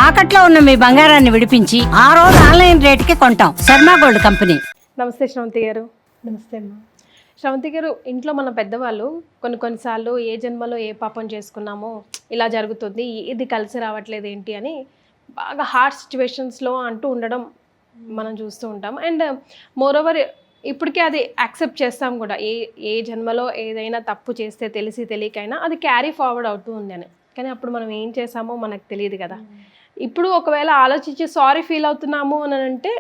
తాకట్లో ఉన్న మీ బంగారాన్ని విడిపించి ఆ రోజు ఆన్లైన్ రేటుకి కొంటాం. Sharma gold company. నమస్తే శ్రవంతి గారు. నమస్తే అమ్మా. శ్రవంతి గారు, ఇంట్లో మన పెద్దవాళ్ళు కొన్నిసార్లు ఏ జన్మలో ఏ పాపం చేసుకున్నామో ఇలా జరుగుతుంది, ఇది కలిసి రావట్లేదు ఏంటి అని బాగా హార్డ్ సిచ్యువేషన్స్లో అంటూ ఉండడం మనం చూస్తూ ఉంటాం. అండ్ మోరోవర్ ఇప్పటికే అది యాక్సెప్ట్ చేస్తాం కూడా, ఏ జన్మలో ఏదైనా తప్పు చేస్తే తెలిసి తెలియకైనా అది క్యారీ ఫార్వర్డ్ అవుతూ ఉంది అని. కానీ అప్పుడు మనం ఏం చేసామో మనకు తెలియదు కదా. ఇప్పుడు ఒకవేళ ఆలోచించి సారీ ఫీల్ అవుతున్నాము అని అంటే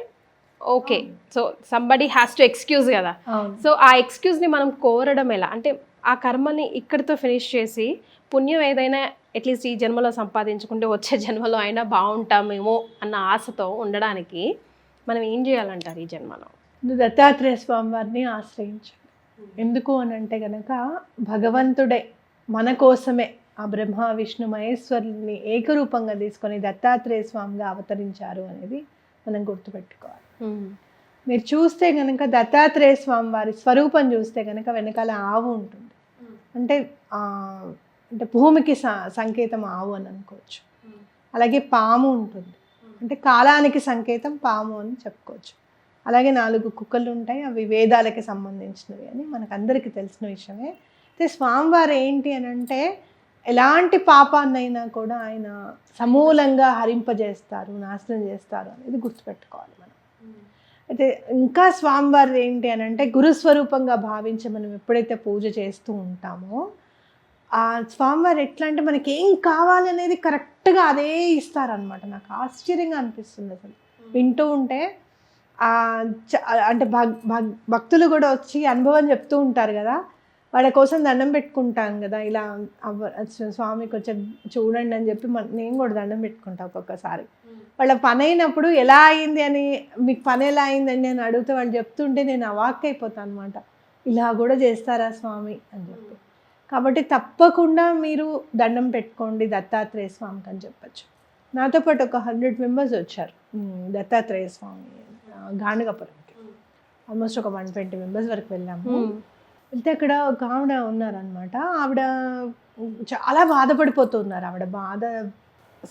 okay, so somebody has to excuse కదా. సో ఆ ఎక్స్క్యూజ్ని మనం కోరడం ఎలా అంటే, ఆ కర్మని ఇక్కడితో ఫినిష్ చేసి పుణ్యం ఏదైనా అట్లీస్ట్ ఈ జన్మలో సంపాదించుకుంటే వచ్చే జన్మలో అయినా బాగుంటామేమో అన్న ఆశతో ఉండడానికి మనం ఏం చేయాలంటారు ఈ జన్మలో? నువ్వు దత్తాత్రేయ స్వామి వారిని ఆశ్రయించండి. ఎందుకు అని అంటే కనుక భగవంతుడే మన కోసమే ఆ బ్రహ్మ విష్ణు మహేశ్వరుని ఏకరూపంగా తీసుకొని దత్తాత్రేయ స్వామిగా అవతరించారు అనేది మనం గుర్తుపెట్టుకోవాలి. మీరు చూస్తే కనుక దత్తాత్రేయ స్వామి వారి స్వరూపం చూస్తే కనుక వెనకాల ఆవు ఉంటుంది. అంటే అంటే భూమికి సంకేతం ఆవు అని అనుకోవచ్చు. అలాగే పాము ఉంటుంది, అంటే కాలానికి సంకేతం పాము అని చెప్పుకోవచ్చు. అలాగే 4 కుక్కలు ఉంటాయి, అవి వేదాలకి సంబంధించినవి అని మనకు అందరికీ తెలిసిన విషయమే. అయితే స్వామివారు ఏంటి అని అంటే ఎలాంటి పాపాన్నైనా కూడా ఆయన సమూలంగా హరింపజేస్తారు, నాశనం చేస్తారు అనేది గుర్తుపెట్టుకోవాలి మనం. అయితే ఇంకా స్వామివారు ఏంటి అని అంటే గురుస్వరూపంగా భావించి మనం ఎప్పుడైతే పూజ చేస్తూ ఉంటామో ఆ స్వామివారు ఎట్లా అంటే మనకి ఏం కావాలి అనేది కరెక్ట్గా అదే ఇస్తారనమాట. నాకు ఆశ్చర్యంగా అనిపిస్తుంది అసలు వింటూ ఉంటే. అంటే భక్తులు కూడా వచ్చి అనుభవం చెప్తూ ఉంటారు కదా, వాళ్ళ కోసం దండం పెట్టుకుంటాను కదా, ఇలా స్వామికి వచ్చి చూడండి అని చెప్పి నేను కూడా దండం పెట్టుకుంటాను ఒక్కొక్కసారి. వాళ్ళ పని అయినప్పుడు ఎలా అయింది అని, మీకు పని ఎలా అయిందండి అని అడిగితే వాళ్ళు చెప్తుంటే నేను అవాక్ అయిపోతాను అనమాట. ఇలా కూడా చేస్తారా స్వామి అని చెప్పి. కాబట్టి తప్పకుండా మీరు దండం పెట్టుకోండి దత్తాత్రేయ స్వామికి అని చెప్పచ్చు. నాతో పాటు ఒక 100 మెంబర్స్ వచ్చారు దత్తాత్రేయ స్వామి గాణగాపురంకి. ఆల్మోస్ట్ ఒక 120 మెంబర్స్ వరకు వెళ్ళాము. వెళ్తే అక్కడ ఒక ఆవిడ ఉన్నారనమాట. ఆవిడ చాలా బాధపడిపోతున్నారు. ఆవిడ బాధ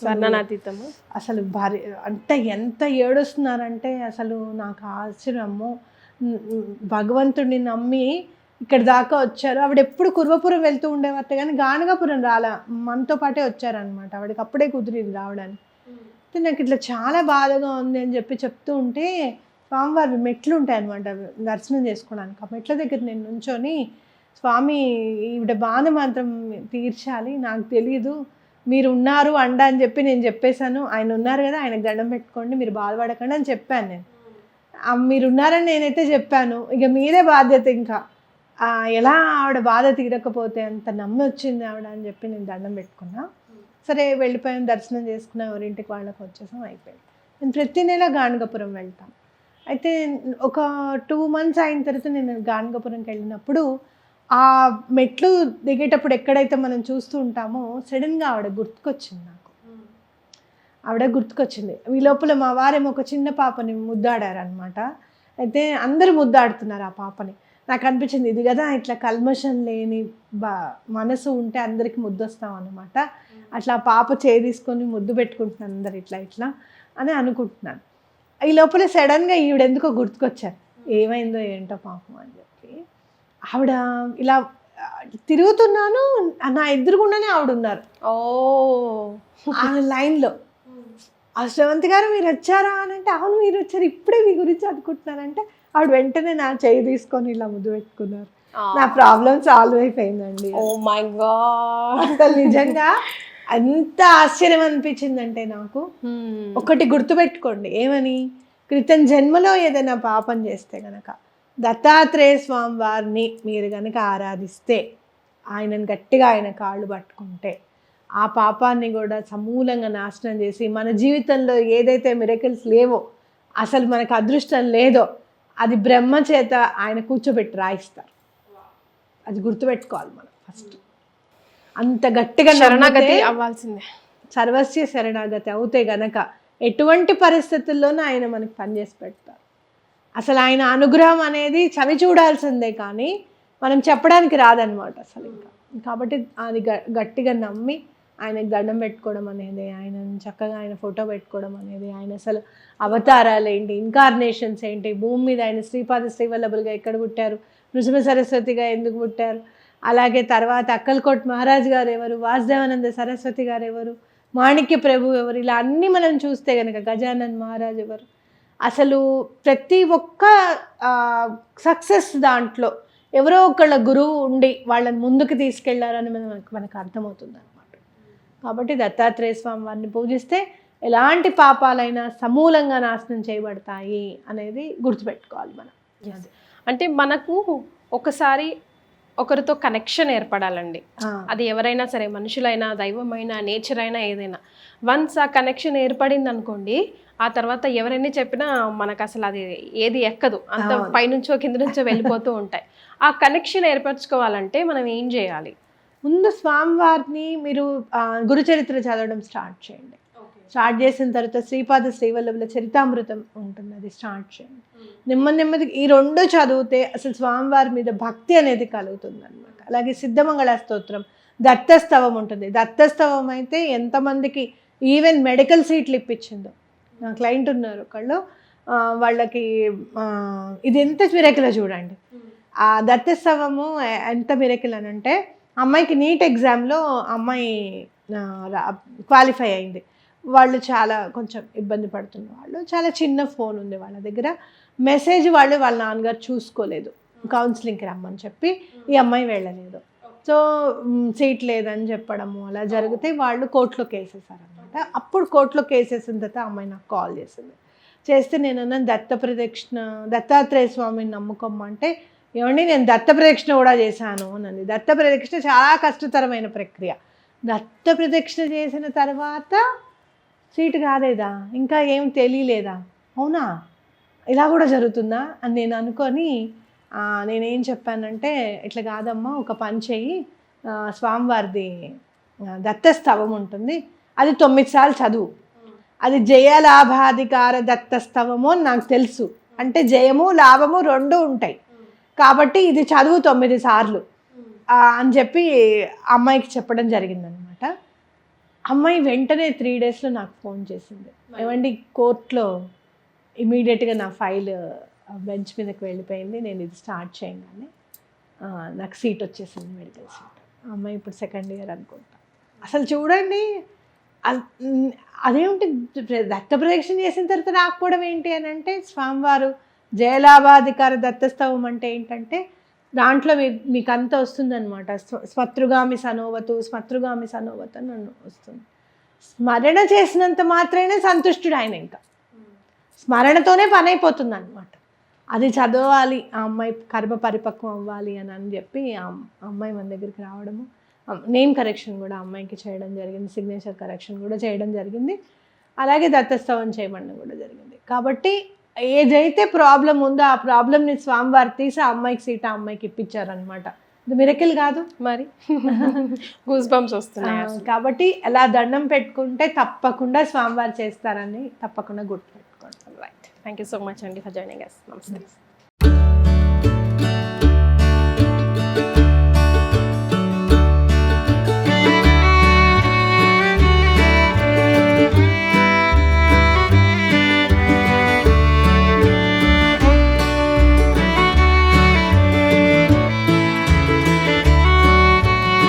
వర్ణనాతీతము. అసలు భారీ అంటే ఎంత ఏడుస్తున్నారంటే అసలు నాకు ఆశ్చర్యము. భగవంతుడిని నమ్మి ఇక్కడ దాకా వచ్చారు. ఆవిడ ఎప్పుడు కుర్వపురం వెళ్తూ ఉండేవారు కానీ గాణగాపురం రాలా, మనతో పాటే వచ్చారనమాట. ఆవిడకి అప్పుడే కుదిరింది రావడానికి. అయితే నాకు ఇట్లా చాలా బాధగా ఉంది అని చెప్పి చెప్తూ ఉంటే స్వామివారి మెట్లు ఉంటాయి అనమాట దర్శనం చేసుకోవడానికి. ఆ మెట్ల దగ్గర నేను నుంచొని, స్వామి ఈవిడ బాధ మాత్రం తీర్చాలి, నాకు తెలియదు, మీరు ఉన్నారు అండ అని చెప్పి నేను చెప్పేశాను. ఆయన ఉన్నారు కదా, ఆయనకు దండం పెట్టుకోండి, మీరు బాధపడకండి అని చెప్పాను నేను. మీరు ఉన్నారని నేనైతే చెప్పాను, ఇక మీరే బాధ్యత. ఇంకా ఎలా ఆవిడ బాధ తీరకపోతే అంత నమ్మి వచ్చింది ఆవిడ అని చెప్పి నేను దండం పెట్టుకున్నా. సరే వెళ్ళిపోయాం, దర్శనం చేసుకున్నాం, ఎవరింటికి వాళ్ళకి వచ్చేసాం, అయిపోయింది. నేను ప్రతి నెల గాణగాపురం వెళ్తాను. అయితే ఒక 2 months అయిన తర్వాత నేను గాణగాపురంకి వెళ్ళినప్పుడు ఆ మెట్లు దిగేటప్పుడు ఎక్కడైతే మనం చూస్తూ ఉంటామో సడన్గా ఆవిడ గుర్తుకొచ్చింది నాకు. ఆవిడ గుర్తుకొచ్చింది. ఈ లోపల మా వారేమో ఒక చిన్న పాపని ముద్దాడారనమాట. అయితే అందరూ ముద్దాడుతున్నారు ఆ పాపని. నాకు అనిపించింది ఇది కదా ఇట్లా కల్మషం లేని మనసు ఉంటే అందరికి ముద్దొస్తాం అనమాట. అట్లా పాప తీసుకొని ముద్దు పెట్టుకుంటున్నాను అందరు ఇట్లా ఇట్లా అని అనుకుంటున్నాను. ఈ లోపల సడన్గా ఈవిడ ఎందుకో గుర్తుకొచ్చారు. ఏమైందో ఏంటో పాపం అని చెప్పి ఆవిడ ఇలా తిరుగుతున్నాను, నా ఎదురుగుండానే ఆవిడ ఉన్నారు. ఆ లైన్లో. ఆ శ్రవంతి గారు మీరు వచ్చారా అని అంటే, అవును మీరు వచ్చారు, ఇప్పుడే మీ గురించి అనుకుంటున్నానంటే ఆవిడ వెంటనే నా చేయి తీసుకొని ఇలా ముద్దు పెట్టుకున్నారు. నా ప్రాబ్లం సాల్వ్ అయిపోయిందండి. ఓ మై గాడ్, అసలు నిజంగా ఎంత ఆశ్చర్యం అనిపించిందంటే నాకు. ఒకటి గుర్తుపెట్టుకోండి, ఏమని, క్రితం జన్మలో ఏదైనా పాపం చేస్తే గనక దత్తాత్రేయ స్వామి వారిని మీరు కనుక ఆరాధిస్తే, ఆయనను గట్టిగా ఆయన కాళ్ళు పట్టుకుంటే ఆ పాపాన్ని కూడా సమూలంగా నాశనం చేసి మన జీవితంలో ఏదైతే మిరకిల్స్ లేవో, అసలు మనకు అదృష్టం లేదో అది బ్రహ్మ చేత ఆయన కూర్చోబెట్టి రాయిస్తారు. అది గుర్తుపెట్టుకోవాలి మనం ఫస్ట్. అంత గట్టిగా శరణాగతి అవ్వాల్సిందే. సర్వస్య శరణాగతి అవుతే గనక ఎటువంటి పరిస్థితుల్లోనూ ఆయన మనకి పనిచేసి పెడతారు. అసలు ఆయన అనుగ్రహం అనేది చవి చూడాల్సిందే కానీ మనం చెప్పడానికి రాదనమాట అసలు ఇంకా. కాబట్టి అది గట్టిగా నమ్మి ఆయనకు దండం పెట్టుకోవడం అనేది, ఆయన చక్కగా ఆయన ఫోటో పెట్టుకోవడం అనేది, ఆయన అసలు అవతారాలు ఏంటి, ఇన్కార్నేషన్స్ ఏంటి, భూమి మీద ఆయన శ్రీపాద శ్రీవల్లభులుగా ఎక్కడ పుట్టారు, నృసింహ సరస్వతిగా ఎందుకు పుట్టారు, అలాగే తర్వాత అక్కల్కోట్ మహారాజ్ గారు ఎవరు, వాసుదేవానంద సరస్వతి గారు ఎవరు, మాణిక్య ప్రభు ఎవరు, ఇలా అన్నీ మనం చూస్తే కనుక గజానన్ మహారాజ్ ఎవరు, అసలు ప్రతి ఒక్క సక్సెస్ దాంట్లో ఎవరో ఒకళ్ళ గురువు ఉండి వాళ్ళని ముందుకు తీసుకెళ్లారని మనకు అర్థమవుతుంది అనమాట. కాబట్టి దత్తాత్రేయ స్వామి వారిని పూజిస్తే ఎలాంటి పాపాలైనా సమూలంగా నాశనం చేయబడతాయి అనేది గుర్తుపెట్టుకోవాలి మనం. అంటే మనకు ఒకసారి ఒకరితో కనెక్షన్ ఏర్పడాలండి. అది ఎవరైనా సరే, మనుషులైనా, దైవమైనా, నేచర్ అయినా, ఏదైనా. వన్స్ ఆ కనెక్షన్ ఏర్పడింది అనుకోండి, ఆ తర్వాత ఎవరైనా చెప్పినా మనకు అసలు అది ఏది ఎక్కదు, అంత పైనుంచో కింద నుంచో వెళ్ళిపోతూ ఉంటాయి. ఆ కనెక్షన్ ఏర్పరచుకోవాలంటే మనం ఏం చేయాలి? ముందు స్వామివారిని మీరు గురుచరిత్ర చదవడం స్టార్ట్ చేయండి. స్టార్ట్ చేసిన తర్వాత శ్రీపాద శ్రీవల్లభుల చరితామృతం ఉంటుంది, అది స్టార్ట్ చేయండి. నెమ్మదిగా ఈ రెండు చదివితే అసలు స్వామివారి మీద భక్తి అనేది కలుగుతుంది అనమాట. అలాగే సిద్ధమంగళ స్తోత్రం, దత్తస్తవం ఉంటుంది. దత్తస్తవం అయితే ఎంతమందికి ఈవెన్ మెడికల్ సీట్లు ఇప్పించిందో. నా క్లయింట్ ఉన్నారు ఒకళ్ళు, వాళ్ళకి ఇది ఎంత మిరకిలో చూడండి. ఆ దత్తస్తవము ఎంత మిరకిల్ అని అంటే, అమ్మాయికి నీట్ ఎగ్జామ్లో అమ్మాయి క్వాలిఫై అయింది. వాళ్ళు చాలా కొంచెం ఇబ్బంది పడుతున్న వాళ్ళు, చాలా చిన్న ఫోన్ ఉంది వాళ్ళ దగ్గర, మెసేజ్ వాళ్ళ నాన్నగారు చూసుకోలేదు, కౌన్సిలింగ్కి రమ్మని చెప్పి ఈ అమ్మాయి వెళ్ళలేదు. సో సీట్ లేదని చెప్పడము అలా జరిగితే వాళ్ళు కోర్టులో కేసేసారనమాట. అప్పుడు కోర్టులో కేసేసిన తర్వాత అమ్మాయి నాకు కాల్ చేస్తే నేను అన్నాను, దత్తాత్రేయ స్వామిని నమ్ముకోమంటే, ఏమండి నేను దత్త ప్రదక్షిణ కూడా చేశాను అన్నది. దత్త ప్రదక్షిణ చాలా కష్టతరమైన ప్రక్రియ. దత్త ప్రదక్షిణ చేసిన తర్వాత సీటు కాలేదా, ఇంకా ఏం తెలియలేదా, అవునా ఇలా కూడా జరుగుతుందా అని నేను అనుకొని నేనేం చెప్పానంటే, ఇట్లా కాదమ్మా, ఒక పని చెయ్యి, స్వామివారిది దత్తస్తవం ఉంటుంది, అది 9 సార్లు చదువు. అది జయలాభాధికార దత్తస్తవము అని నాకు తెలుసు, అంటే జయము లాభము 2 ఉంటాయి కాబట్టి ఇది చదువు 9 సార్లు అని చెప్పి అమ్మాయికి చెప్పడం జరిగిందనమాట. అమ్మాయి వెంటనే 3 డేస్లో నాకు ఫోన్ చేసింది, ఏమండి కోర్టులో ఇమీడియట్గా నా ఫైల్ బెంచ్ మీదకి వెళ్ళిపోయింది, నేను ఇది స్టార్ట్ చేయగానే నాకు సీట్ వచ్చేసింది, మెడికల్ సీట్. అమ్మాయి ఇప్పుడు 2nd ఇయర్ అనుకుంటా. అసలు చూడండి, అదేమిటి దత్త ప్రదక్షిణ చేసిన తర్వాత రాకపోవడం ఏంటి అని అంటే, స్వామివారు జయలాభాధికార దత్తస్తవం అంటే ఏంటంటే, దాంట్లో మీకు అంతా వస్తుందన్నమాట. స్మతృగామి సనోవతు అని నన్ను వస్తుంది. స్మరణ చేసినంత మాత్రమే సంతుష్టుడు ఆయన, ఇంకా స్మరణతోనే పని అయిపోతుంది అనమాట. అది చదవాలి, ఆ అమ్మాయి కర్మ పరిపక్వం అవ్వాలి అని చెప్పి ఆ అమ్మాయి మన దగ్గరికి రావడము, నేమ్ కరెక్షన్ కూడా అమ్మాయికి చేయడం జరిగింది, సిగ్నేచర్ కరెక్షన్ కూడా చేయడం జరిగింది, అలాగే దత్తస్తవం చేయమనడం కూడా జరిగింది. కాబట్టి ఏదైతే ప్రాబ్లం ఉందో ఆ ప్రాబ్లమ్ని స్వామివారు తీసి ఆ అమ్మాయికి సీట్ ఆ అమ్మాయికి ఇప్పించారనమాట. ఇది మిరకిల్ కాదు మరి, గూస్ బంప్స్ వస్తున్నాయి. కాబట్టి అలా దండం పెట్టుకుంటే తప్పకుండా స్వామివారు చేస్తారని తప్పకుండా గుర్తుపెట్టుకోండి. Right, thank you so much అండి ఫర్ జాయినింగ్ us. నమస్తే.